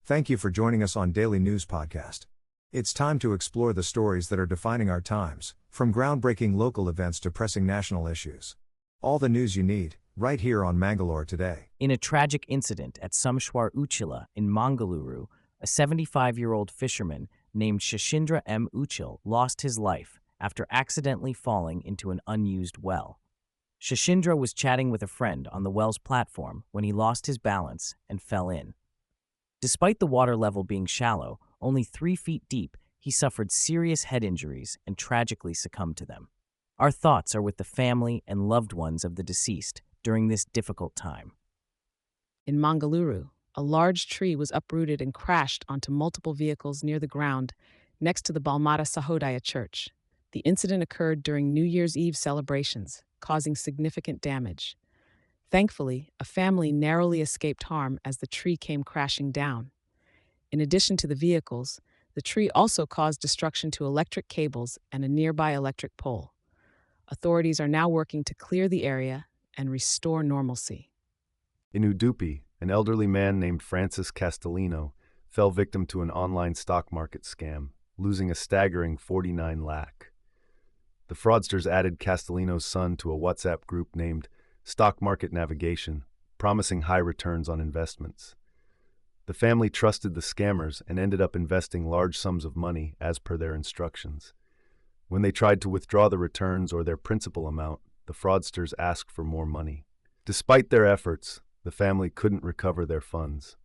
Thank you for joining us on Daily News Podcast. It's time to explore the stories that are defining our times, from groundbreaking local events to pressing national issues. All the news you need, right here on Mangalore Today. In a tragic incident at Samshwar Uchila in Mangaluru, a 75-year-old fisherman named Shashindra M. Uchil lost his life after accidentally falling into an unused well. Shashindra was chatting with a friend on the well's platform when he lost his balance and fell in. Despite the water level being shallow, only 3 feet deep, he suffered serious head injuries and tragically succumbed to them. Our thoughts are with the family and loved ones of the deceased during this difficult time. In Mangaluru, a large tree was uprooted and crashed onto multiple vehicles near the ground next to the Balmata Sahodaya church. The incident occurred during New Year's Eve celebrations, causing significant damage. Thankfully, a family narrowly escaped harm as the tree came crashing down. In addition to the vehicles, the tree also caused destruction to electric cables and a nearby electric pole. Authorities are now working to clear the area and restore normalcy. In Udupi, an elderly man named Francis Castellino fell victim to an online stock market scam, losing a staggering 49 lakh. The fraudsters added Castellino's son to a WhatsApp group named Stock Market Navigation, promising high returns on investments. The family trusted the scammers and ended up investing large sums of money as per their instructions. When they tried to withdraw the returns or their principal amount, the fraudsters asked for more money. Despite their efforts, the family couldn't recover their funds.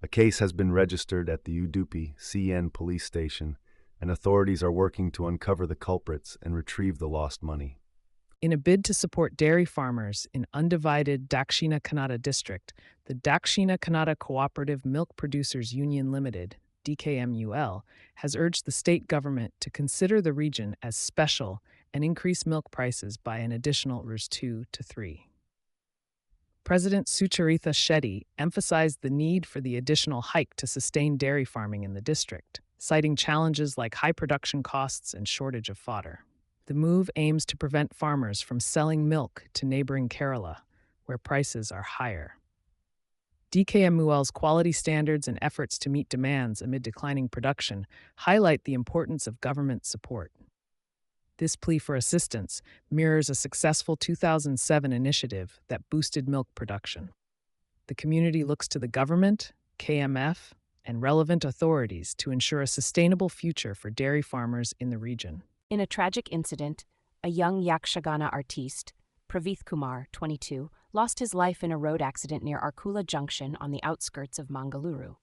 A case has been registered at the Udupi CN police station, and authorities are working to uncover the culprits and retrieve the lost money. In a bid to support dairy farmers in undivided Dakshina Kannada district, the Dakshina Kannada Cooperative Milk Producers Union Limited, DKMUL, has urged the state government to consider the region as special and increase milk prices by an additional Rs 2 to 3. President Sucharitha Shetty emphasized the need for the additional hike to sustain dairy farming in the district, citing challenges like high production costs and shortage of fodder. The move aims to prevent farmers from selling milk to neighboring Kerala, where prices are higher. DKMUL's quality standards and efforts to meet demands amid declining production highlight the importance of government support. This plea for assistance mirrors a successful 2007 initiative that boosted milk production. The community looks to the government, KMF, and relevant authorities to ensure a sustainable future for dairy farmers in the region. In a tragic incident, a young Yakshagana artiste, Pravith Kumar, 22, lost his life in a road accident near Arkula Junction on the outskirts of Mangaluru.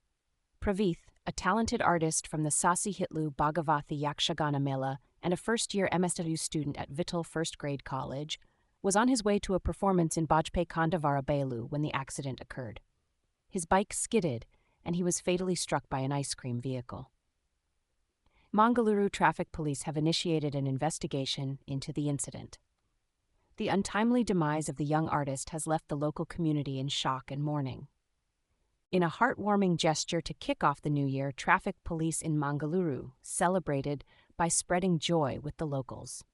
Pravith, a talented artist from the Sasi Hitlu Bhagavathi Yakshagana Mela and a first-year MSW student at Vittal First Grade College, was on his way to a performance in Bajpe Kandavara Belu when the accident occurred. His bike skidded, and he was fatally struck by an ice cream vehicle. Mangaluru Traffic Police have initiated an investigation into the incident. The untimely demise of the young artist has left the local community in shock and mourning. In a heartwarming gesture to kick off the new year, traffic police in Mangaluru celebrated by spreading joy with the locals.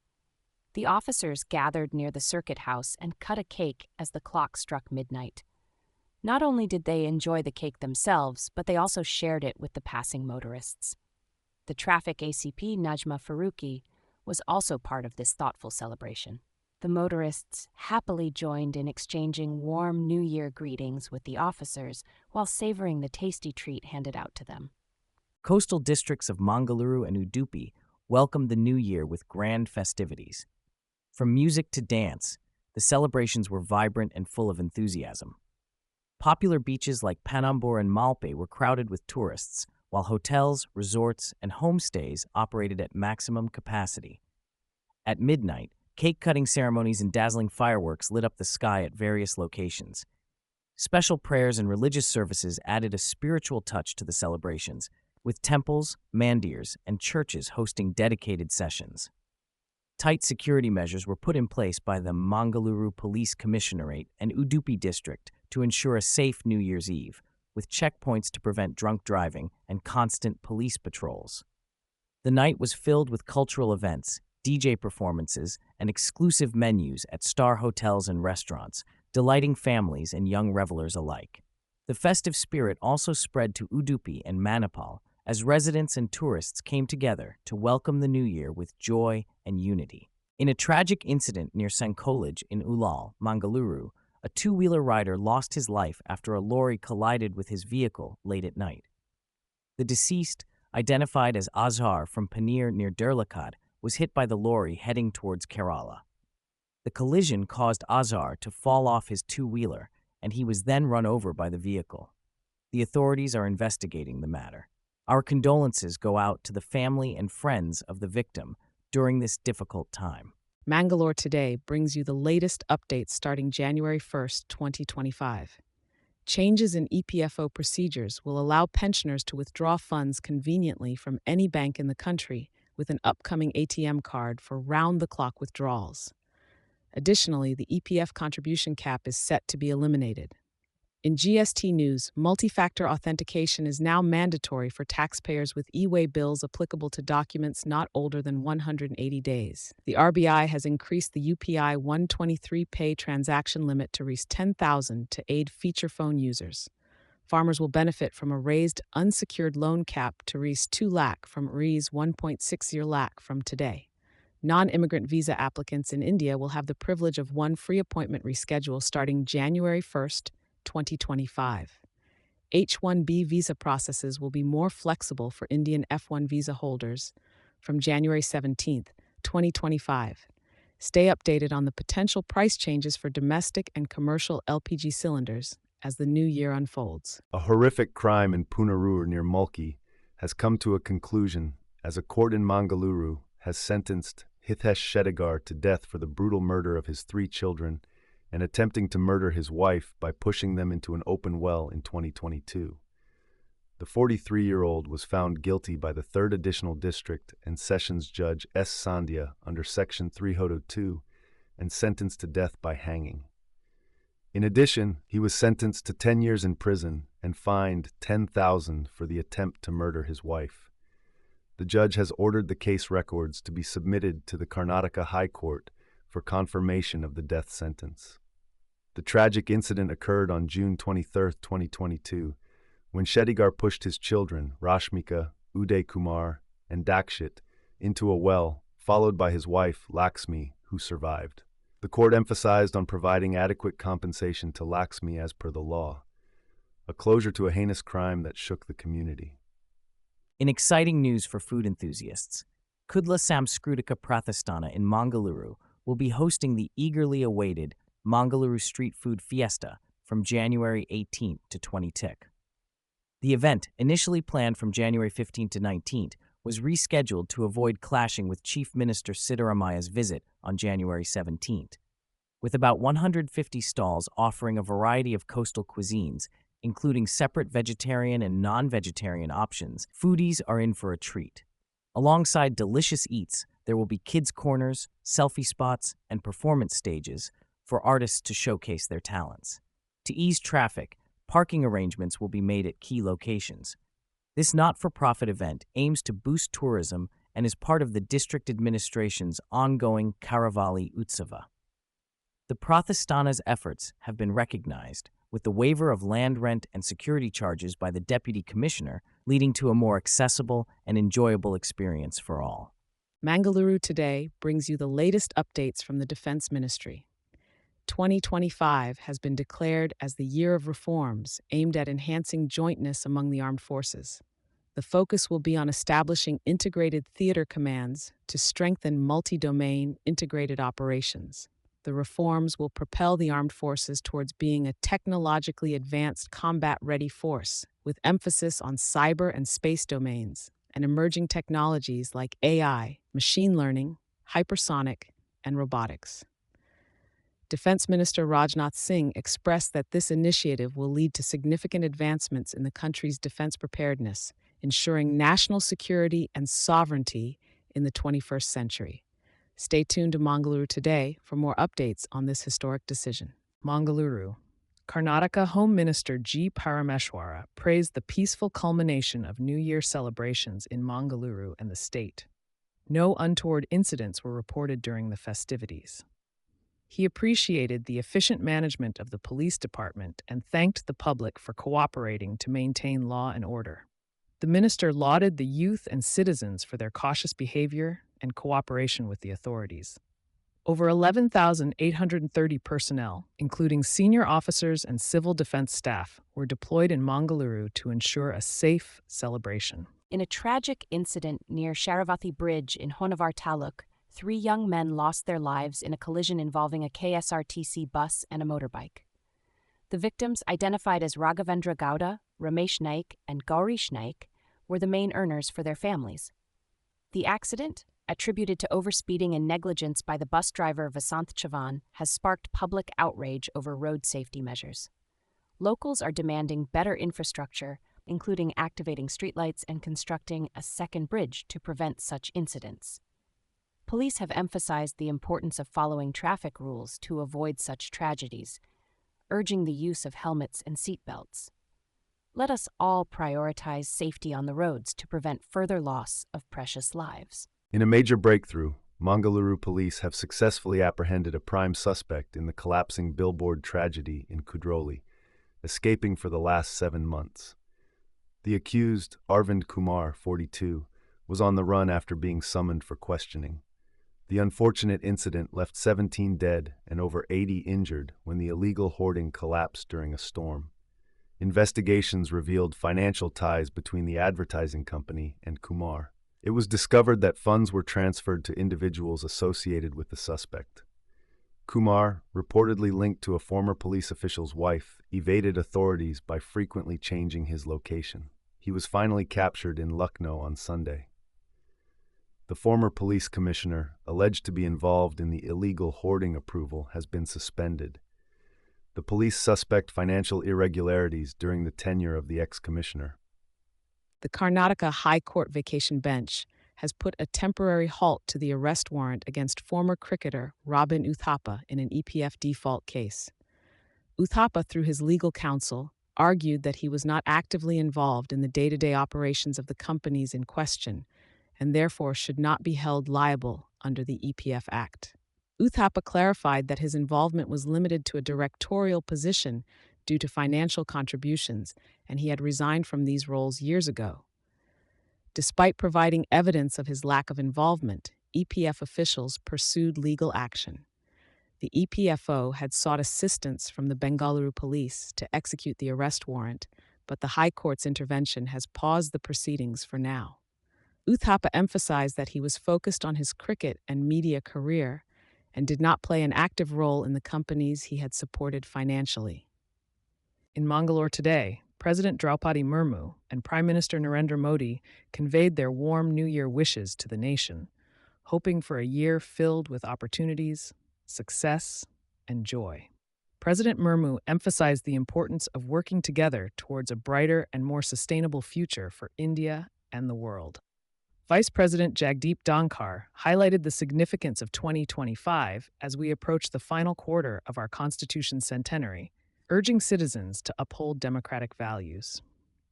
The officers gathered near the circuit house and cut a cake as the clock struck midnight. Not only did they enjoy the cake themselves, but they also shared it with the passing motorists. The traffic ACP Najma Faruqi was also part of this thoughtful celebration. The motorists happily joined in exchanging warm New Year greetings with the officers while savoring the tasty treat handed out to them. Coastal districts of Mangaluru and Udupi welcomed the new year with grand festivities. From music to dance, the celebrations were vibrant and full of enthusiasm. Popular beaches like Panambur and Malpe were crowded with tourists, while hotels, resorts, and homestays operated at maximum capacity. At midnight, cake-cutting ceremonies and dazzling fireworks lit up the sky at various locations. Special prayers and religious services added a spiritual touch to the celebrations, with temples, mandirs, and churches hosting dedicated sessions. Tight security measures were put in place by the Mangaluru Police Commissionerate and Udupi District to ensure a safe New Year's Eve, with checkpoints to prevent drunk driving and constant police patrols. The night was filled with cultural events, DJ performances, and exclusive menus at star hotels and restaurants, delighting families and young revelers alike. The festive spirit also spread to Udupi and Manipal as residents and tourists came together to welcome the new year with joy and unity. In a tragic incident near Sankolej in Ulal, Mangaluru, a two-wheeler rider lost his life after a lorry collided with his vehicle late at night. The deceased, identified as Azhar from Panir near Derlakad, was hit by the lorry heading towards Kerala. The collision caused Azhar to fall off his two-wheeler, and he was then run over by the vehicle. The authorities are investigating the matter. Our condolences go out to the family and friends of the victim during this difficult time. Mangalore Today brings you the latest updates starting January 1st, 2025. Changes in EPFO procedures will allow pensioners to withdraw funds conveniently from any bank in the country with an upcoming ATM card for round-the-clock withdrawals. Additionally, the EPF contribution cap is set to be eliminated. In GST news, multi-factor authentication is now mandatory for taxpayers with e-way bills applicable to documents not older than 180 days. The RBI has increased the UPI 123 pay transaction limit to reach 10,000 to aid feature phone users. Farmers will benefit from a raised unsecured loan cap to reach 2 lakh from Rs 1.60 lakh from today. Non-immigrant visa applicants in India will have the privilege of one free appointment reschedule starting January 1st, 2025. H-1B visa processes will be more flexible for Indian F-1 visa holders from January 17, 2025. Stay updated on the potential price changes for domestic and commercial LPG cylinders as the new year unfolds. A horrific crime in Punarur near Mulki has come to a conclusion as a court in Mangaluru has sentenced Hitesh Shetigar to death for the brutal murder of his 3 children and attempting to murder his wife by pushing them into an open well in 2022. The 43-year-old was found guilty by the 3rd Additional District and Sessions Judge S. Sandhya under Section 302 and sentenced to death by hanging. In addition, he was sentenced to 10 years in prison and fined 10,000 for the attempt to murder his wife. The judge has ordered the case records to be submitted to the Karnataka High Court for confirmation of the death sentence. The tragic incident occurred on June 23, 2022, when Shetigar pushed his children, Rashmika, Uday Kumar, and Dakshit, into a well, followed by his wife, Lakshmi, who survived. The court emphasized on providing adequate compensation to Lakshmi as per the law, a closure to a heinous crime that shook the community. In exciting news for food enthusiasts, Kudla Samskrutika Prathasthana in Mangaluru will be hosting the eagerly awaited Mangaluru Street Food Fiesta from January 18th to 20th. The event, initially planned from January 15th to 19th, was rescheduled to avoid clashing with Chief Minister Siddaramaya's visit on January 17th. With about 150 stalls offering a variety of coastal cuisines, including separate vegetarian and non-vegetarian options, foodies are in for a treat. Alongside delicious eats, there will be kids' corners, selfie spots, and performance stages for artists to showcase their talents. To ease traffic, parking arrangements will be made at key locations. This not-for-profit event aims to boost tourism and is part of the district administration's ongoing Karavali Utsava. The Prathasthana's efforts have been recognized, with the waiver of land rent and security charges by the Deputy Commissioner, leading to a more accessible and enjoyable experience for all. Mangaluru Today brings you the latest updates from the Defense Ministry. 2025 has been declared as the Year of Reforms aimed at enhancing jointness among the armed forces. The focus will be on establishing integrated theater commands to strengthen multi-domain integrated operations. The reforms will propel the armed forces towards being a technologically advanced combat-ready force, with emphasis on cyber and space domains and emerging technologies like AI, machine learning, hypersonic, and robotics. Defense Minister Rajnath Singh expressed that this initiative will lead to significant advancements in the country's defense preparedness, ensuring national security and sovereignty in the 21st century. Stay tuned to Mangaluru Today for more updates on this historic decision. Mangaluru. Karnataka Home Minister G. Parameshwara praised the peaceful culmination of New Year celebrations in Mangaluru and the state. No untoward incidents were reported during the festivities. He appreciated the efficient management of the police department and thanked the public for cooperating to maintain law and order. The minister lauded the youth and citizens for their cautious behavior and cooperation with the authorities. Over 11,830 personnel, including senior officers and civil defense staff, were deployed in Mangaluru to ensure a safe celebration. In a tragic incident near Sharavathi Bridge in Honavar Taluk, 3 young men lost their lives in a collision involving a KSRTC bus and a motorbike. The victims, identified as Raghavendra Gowda, Ramesh Naik, and Gaurish Naik, were the main earners for their families. The accident, attributed to overspeeding and negligence by the bus driver Vasanth Chavan, has sparked public outrage over road safety measures. Locals are demanding better infrastructure, including activating streetlights and constructing a second bridge to prevent such incidents. Police have emphasized the importance of following traffic rules to avoid such tragedies, urging the use of helmets and seatbelts. Let us all prioritize safety on the roads to prevent further loss of precious lives. In a major breakthrough, Mangaluru police have successfully apprehended a prime suspect in the collapsing billboard tragedy in Kudroli, escaping for the last 7 months. The accused, Arvind Kumar, 42, was on the run after being summoned for questioning. The unfortunate incident left 17 dead and over 80 injured when the illegal hoarding collapsed during a storm. Investigations revealed financial ties between the advertising company and Kumar. It was discovered that funds were transferred to individuals associated with the suspect. Kumar, reportedly linked to a former police official's wife, evaded authorities by frequently changing his location. He was finally captured in Lucknow on Sunday. The former police commissioner, alleged to be involved in the illegal hoarding approval, has been suspended. The police suspect financial irregularities during the tenure of the ex-commissioner. The Karnataka High Court vacation bench has put a temporary halt to the arrest warrant against former cricketer Robin Uthappa in an EPF default case. Uthappa, through his legal counsel, argued that he was not actively involved in the day-to-day operations of the companies in question and therefore should not be held liable under the EPF Act. Uthappa clarified that his involvement was limited to a directorial position due to financial contributions, and he had resigned from these roles years ago. Despite providing evidence of his lack of involvement, EPF officials pursued legal action. The EPFO had sought assistance from the Bengaluru police to execute the arrest warrant, but the High Court's intervention has paused the proceedings for now. Uthappa emphasized that he was focused on his cricket and media career and did not play an active role in the companies he had supported financially. In Mangalore today, President Draupadi Murmu and Prime Minister Narendra Modi conveyed their warm New Year wishes to the nation, hoping for a year filled with opportunities, success, and joy. President Murmu emphasized the importance of working together towards a brighter and more sustainable future for India and the world. Vice President Jagdeep Dhankar highlighted the significance of 2025 as we approach the final quarter of our Constitution's centenary, urging citizens to uphold democratic values.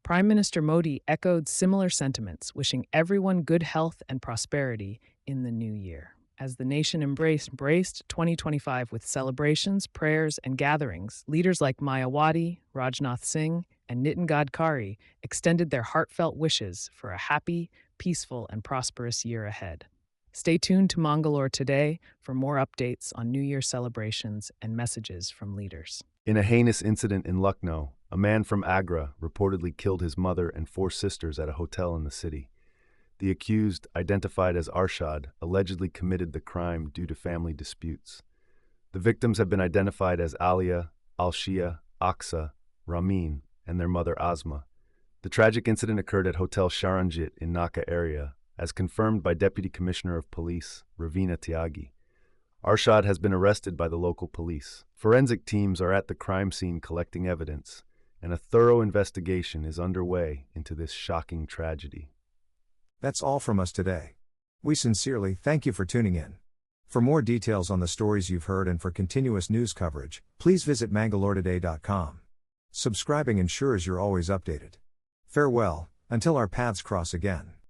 Prime Minister Modi echoed similar sentiments, wishing everyone good health and prosperity in the new year. As the nation embraced 2025 with celebrations, prayers, and gatherings, leaders like Mayawati, Rajnath Singh, and Nitin Gadkari extended their heartfelt wishes for a happy, peaceful, and prosperous year ahead. Stay tuned to Mangalore Today for more updates on New Year celebrations and messages from leaders. In a heinous incident in Lucknow, a man from Agra reportedly killed his mother and 4 sisters at a hotel in the city. The accused, identified as Arshad, allegedly committed the crime due to family disputes. The victims have been identified as Alia, Alshia, Aksa, Ramin, and their mother Asma. The tragic incident occurred at Hotel Sharanjit in Naka area, as confirmed by Deputy Commissioner of Police, Ravina Tyagi. Arshad has been arrested by the local police. Forensic teams are at the crime scene collecting evidence, and a thorough investigation is underway into this shocking tragedy. That's all from us today. We sincerely thank you for tuning in. For more details on the stories you've heard and for continuous news coverage, please visit mangaloretoday.com. Subscribing ensures you're always updated. Farewell, until our paths cross again.